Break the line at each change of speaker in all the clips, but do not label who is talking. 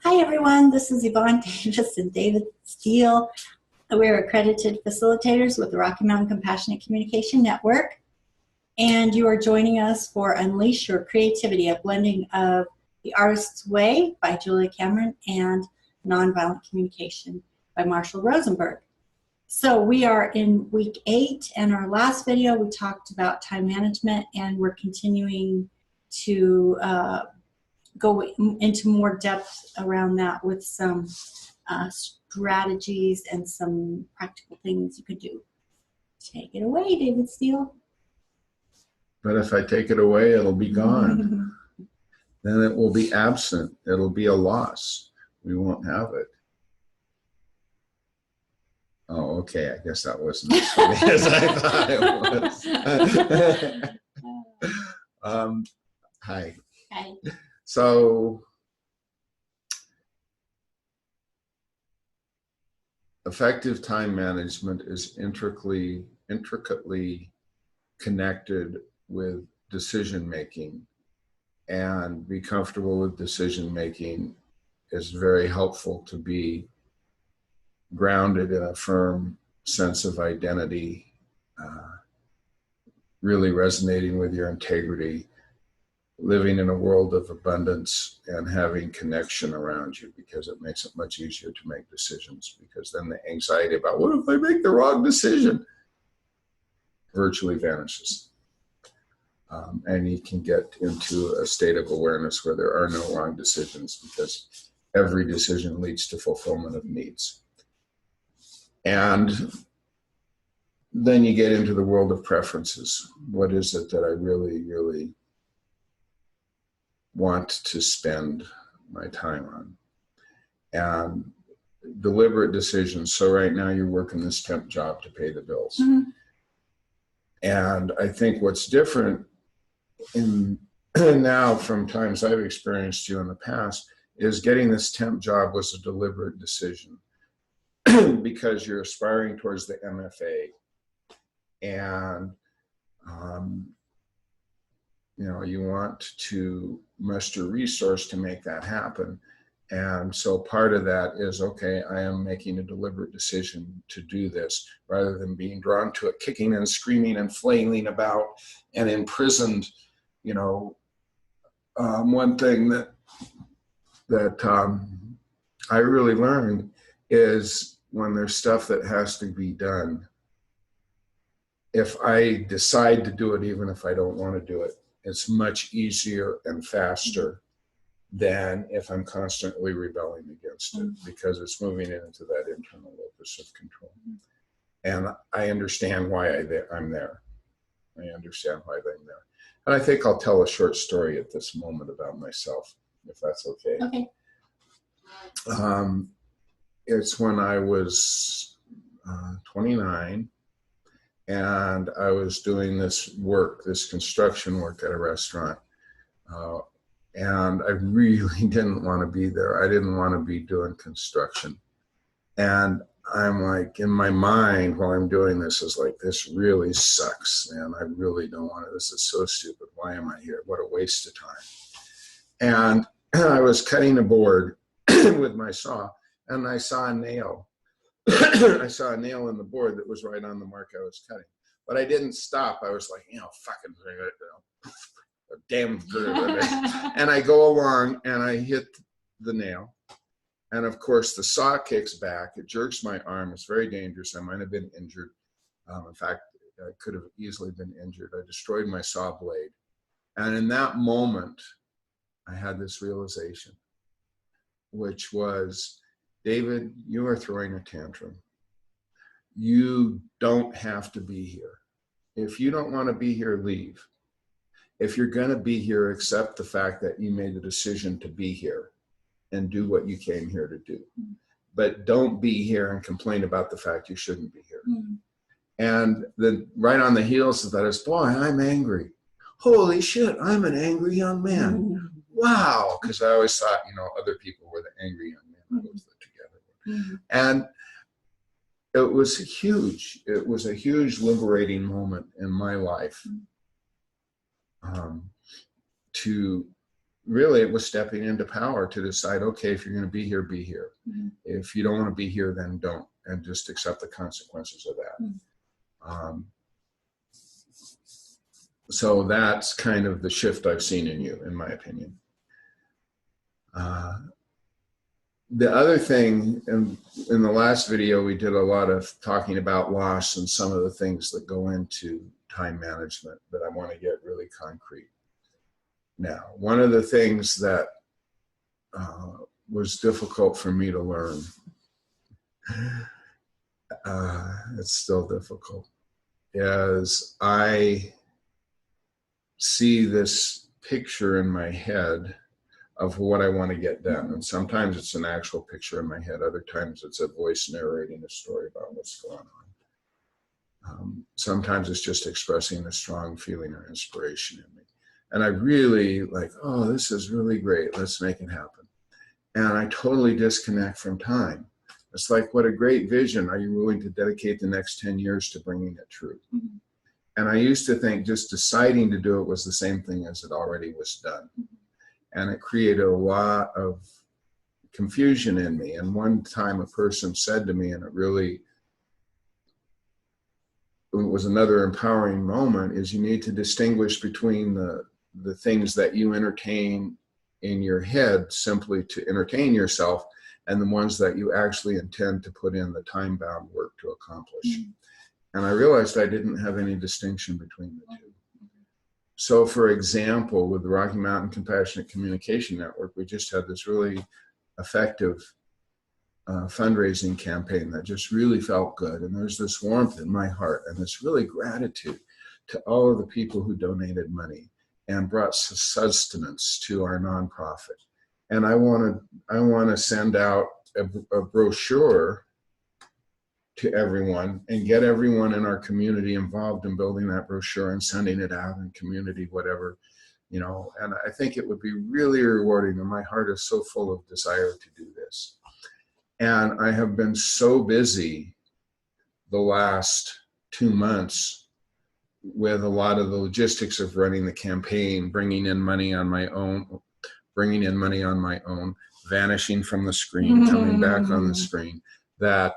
Hi everyone, this is Yvonne Davis and David Steele. We're accredited facilitators with the Rocky Mountain Compassionate Communication Network, and you are joining us for Unleash Your Creativity, a blending of The Artist's Way by Julia Cameron and Nonviolent Communication by Marshall Rosenberg. So we are in week 8, and our last video we talked about time management, and we're continuing to go into more depth around that with some strategies and some practical things you could do. Take it away, David Steele.
But if I take it away, it'll be gone. Then it will be absent. It'll be a loss. We won't have it. Oh, okay. I guess that wasn't as funny as I thought it was. Hi.
Hi.
So, effective time management is intricately connected with decision making, and be comfortable with decision making is very helpful to be grounded in a firm sense of identity, really resonating with your integrity, living in a world of abundance and having connection around you, because it makes it much easier to make decisions, because then the anxiety about what if I make the wrong decision virtually vanishes. And you can get into a state of awareness where there are no wrong decisions, because every decision leads to fulfillment of needs. And then you get into the world of preferences. What is it that I really, really want to spend my time on? And deliberate decisions. So right now you're working this temp job to pay the bills. Mm-hmm. And I think what's different now from times I've experienced you in the past is getting this temp job was a deliberate decision because you're aspiring towards the MFA. And you want to muster resource to make that happen. And so part of that is, okay, I am making a deliberate decision to do this, rather than being drawn to it, kicking and screaming and flailing about and imprisoned. One thing that I really learned is when there's stuff that has to be done, if I decide to do it, even if I don't want to do it, it's much easier and faster than if I'm constantly rebelling against it, because it's moving into that internal locus of control. And I understand why I'm there. I understand why I'm there. And I think I'll tell a short story at this moment about myself, if that's okay.
Okay.
It's when I was 29. And I was doing this construction work at a restaurant. And I really didn't want to be there. I didn't want to be doing construction. And I'm like, in my mind, while I'm doing this, is like, this really sucks, man. I really don't want to. This is so stupid. Why am I here? What a waste of time. And I was cutting a board with my saw, and I saw a nail. I saw a nail in the board that was right on the mark I was cutting. But I didn't stop. I was like, fucking damn good. And I go along and I hit the nail. And of course the saw kicks back. It jerks my arm. It's very dangerous. I might have been injured. In fact, I could have easily been injured. I destroyed my saw blade. And in that moment, I had this realization, which was, David, you are throwing a tantrum. You don't have to be here. If you don't want to be here, leave. If you're going to be here, accept the fact that you made the decision to be here and do what you came here to do. But don't be here and complain about the fact you shouldn't be here. Mm. And then right on the heels of that is, boy, I'm angry. Holy shit, I'm an angry young man. Mm. Wow. Because I always thought, other people were the angry young men. I was together. Mm. And it was huge. It was a huge liberating moment in my life to really it was stepping into power to decide, okay, if you're going to be here, be here. If you don't want to be here, then don't, and just accept the consequences of that. So that's kind of the shift I've seen in you, in my opinion. The other thing, in the last video, we did a lot of talking about loss and some of the things that go into time management, but I want to get really concrete now. One of the things that was difficult for me to learn, it's still difficult, is I see this picture in my head of what I want to get done. And sometimes it's an actual picture in my head. Other times it's a voice narrating a story about what's going on. Sometimes it's just expressing a strong feeling or inspiration in me. And I really like, oh, this is really great. Let's make it happen. And I totally disconnect from time. It's like, what a great vision. Are you willing to dedicate the next 10 years to bringing it true? And I used to think just deciding to do it was the same thing as it already was done. And it created a lot of confusion in me. And one time a person said to me, and it was another empowering moment, is you need to distinguish between the things that you entertain in your head simply to entertain yourself and the ones that you actually intend to put in the time-bound work to accomplish. And I realized I didn't have any distinction between the two. So for example, with the Rocky Mountain Compassionate Communication Network, we just had this really effective fundraising campaign that just really felt good. And there's this warmth in my heart and this really gratitude to all of the people who donated money and brought sustenance to our nonprofit. And I want to send out a brochure to everyone and get everyone in our community involved in building that brochure and sending it out in community, whatever, you know. And I think it would be really rewarding, and my heart is so full of desire to do this. And I have been so busy the last 2 months with a lot of the logistics of running the campaign, bringing in money on my own, vanishing from the screen, coming back on the screen, that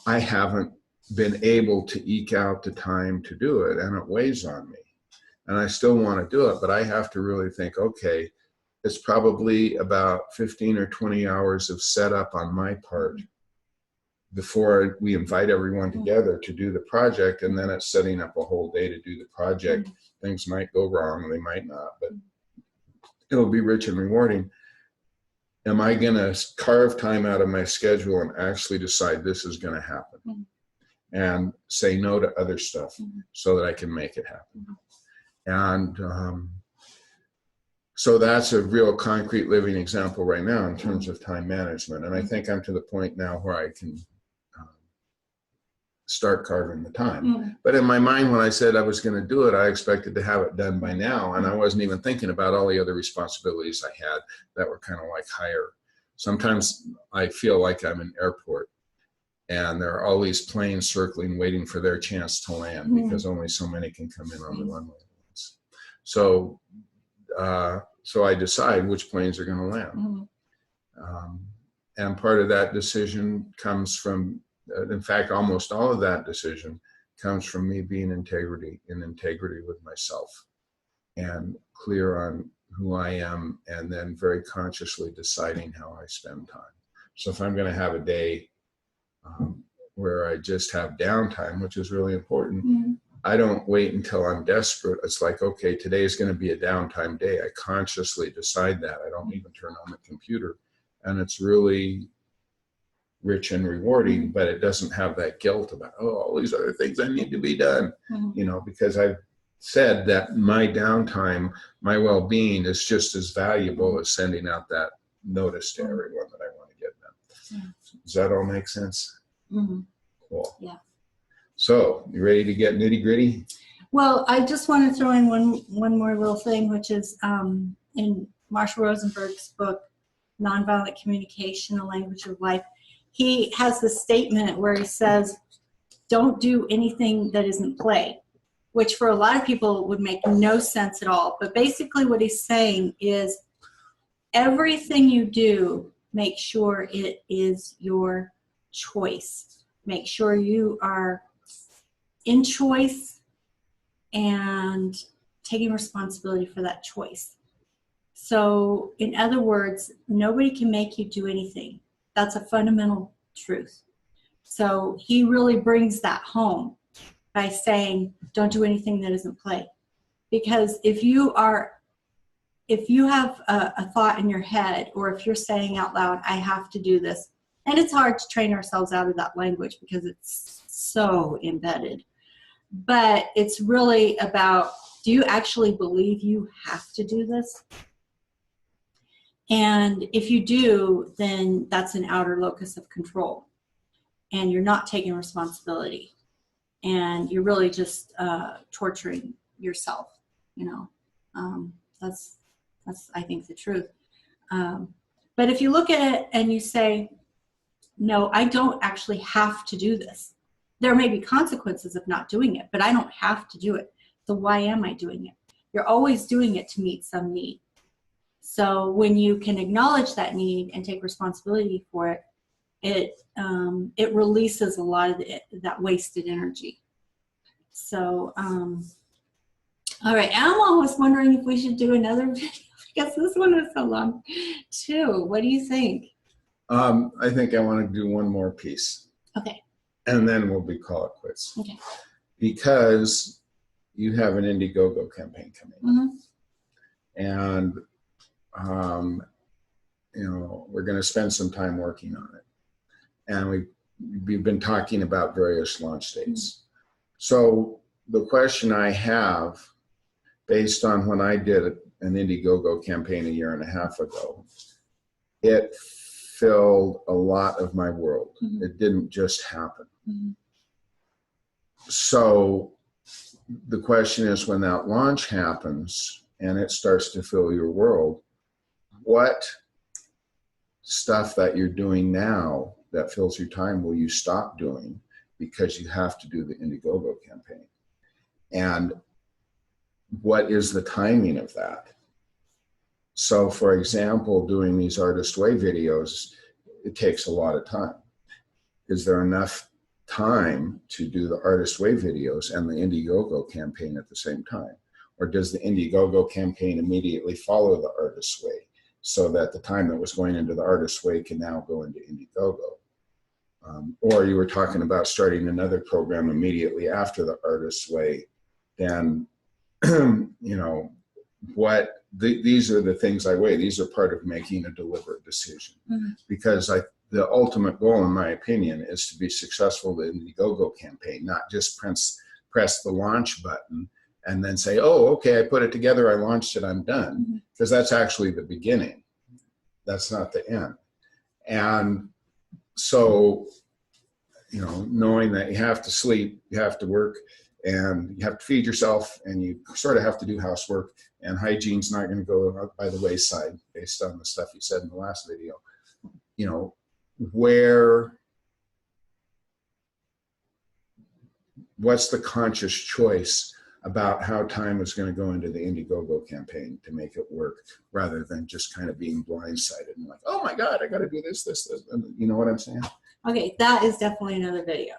I haven't been able to eke out the time to do it, and it weighs on me. And I still want to do it, but I have to really think, okay, it's probably about 15 or 20 hours of setup on my part before we invite everyone together to do the project, and then it's setting up a whole day to do the project. Things might go wrong, they might not, but it'll be rich and rewarding. Am I going to carve time out of my schedule and actually decide this is going to happen and say no to other stuff so that I can make it happen? And so that's a real concrete living example right now in terms of time management. And I think I'm to the point now where I can start carving the time. But in my mind, when I said I was going to do it, I expected to have it done by now. And I wasn't even thinking about all the other responsibilities I had that were kind of like higher. Sometimes I feel like I'm in an airport and there are all these planes circling, waiting for their chance to land because only so many can come in on the runway at once. So I decide which planes are going to land. And part of that decision comes from, in fact, almost all of that decision comes from me being in integrity with myself and clear on who I am, and then very consciously deciding how I spend time. So if I'm going to have a day where I just have downtime, which is really important, I don't wait until I'm desperate. It's like, okay, today is going to be a downtime day. I consciously decide that. I don't even turn on the computer. And it's really rich and rewarding, but it doesn't have that guilt about, oh, all these other things I need to be done, you know, because I've said that my downtime, my well-being is just as valuable as sending out that notice to everyone that I want to get done. Does that all make sense? Cool. Yeah. So, you ready to get nitty-gritty?
Well, I just want to throw in one more little thing, which is in Marshall Rosenberg's book, Nonviolent Communication, A Language of Life, he has this statement where he says, don't do anything that isn't play, which for a lot of people would make no sense at all. But basically what he's saying is everything you do, make sure it is your choice. Make sure you are in choice and taking responsibility for that choice. So in other words, nobody can make you do anything. That's a fundamental truth. So he really brings that home by saying, don't do anything that isn't play. Because if you have a thought in your head, or if you're saying out loud, I have to do this, and it's hard to train ourselves out of that language because it's so embedded. But it's really about, do you actually believe you have to do this? And if you do, then that's an outer locus of control. And you're not taking responsibility. And you're really just torturing yourself, you know. That's I think the truth. But if you look at it and you say, no, I don't actually have to do this. There may be consequences of not doing it, but I don't have to do it. So why am I doing it? You're always doing it to meet some need. So when you can acknowledge that need and take responsibility for it, it releases a lot of that wasted energy. So, all right, Alma was wondering if we should do another video because this one was so long too. What do you think?
I think I want to do one more piece.
Okay.
And then we'll call it quits.
Okay.
Because you have an Indiegogo campaign coming. And, you know, we're going to spend some time working on it. And we've been talking about various launch dates. So the question I have, based on when I did an Indiegogo campaign 1.5 years ago, it filled a lot of my world. It didn't just happen. So the question is, when that launch happens and it starts to fill your world, what stuff that you're doing now that fills your time will you stop doing because you have to do the Indiegogo campaign? And what is the timing of that? So for example, doing these Artist Way videos, it takes a lot of time. Is there enough time to do the Artist Way videos and the Indiegogo campaign at the same time? Or does the Indiegogo campaign immediately follow the Artist Way so that the time that was going into the Artist Way can now go into Indiegogo? Or you were talking about starting another program immediately after the Artist Way, then, you know, these are the things I weigh. These are part of making a deliberate decision. Because the ultimate goal, in my opinion, is to be successful in the Indiegogo campaign, not just press the launch button and then say, oh, okay, I put it together, I launched it, I'm done. Because that's actually the beginning. That's not the end. And so, you know, knowing that you have to sleep, you have to work, and you have to feed yourself, and you sort of have to do housework, and hygiene's not going to go by the wayside based on the stuff you said in the last video. You know, what's the conscious choice about how time is going to go into the Indiegogo campaign to make it work, rather than just kind of being blindsided and like, oh my God, I got to do this. You know what I'm saying? Okay,
that is definitely another video.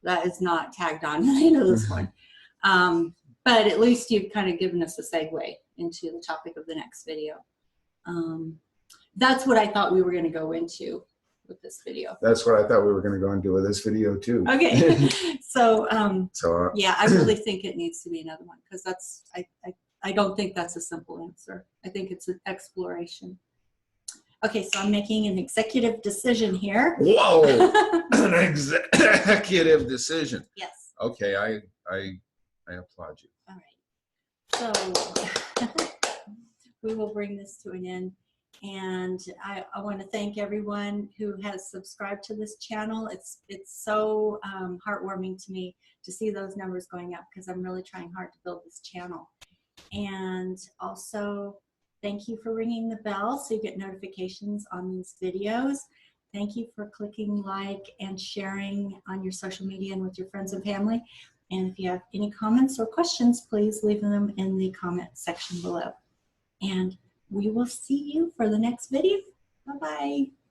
That is not tagged on into this one. But at least you've kind of given us a segue into the topic of the next video. That's what I thought we were going to go into with this video.
That's what I thought we were going to go into with this video too.
Okay. So, yeah, I really think it needs to be another one, because I don't think that's a simple answer. I think it's an exploration. Okay, so I'm making an executive decision here.
Whoa, an executive decision.
Yes.
Okay, I applaud you.
All right. So we will bring this to an end. And I want to thank everyone who has subscribed to this channel. It's so heartwarming to me to see those numbers going up, because I'm really trying hard to build this channel. And also, thank you for ringing the bell so you get notifications on these videos. Thank you for clicking like and sharing on your social media and with your friends and family. And if you have any comments or questions, please leave them in the comment section below. And we will see you for the next video. Bye-bye.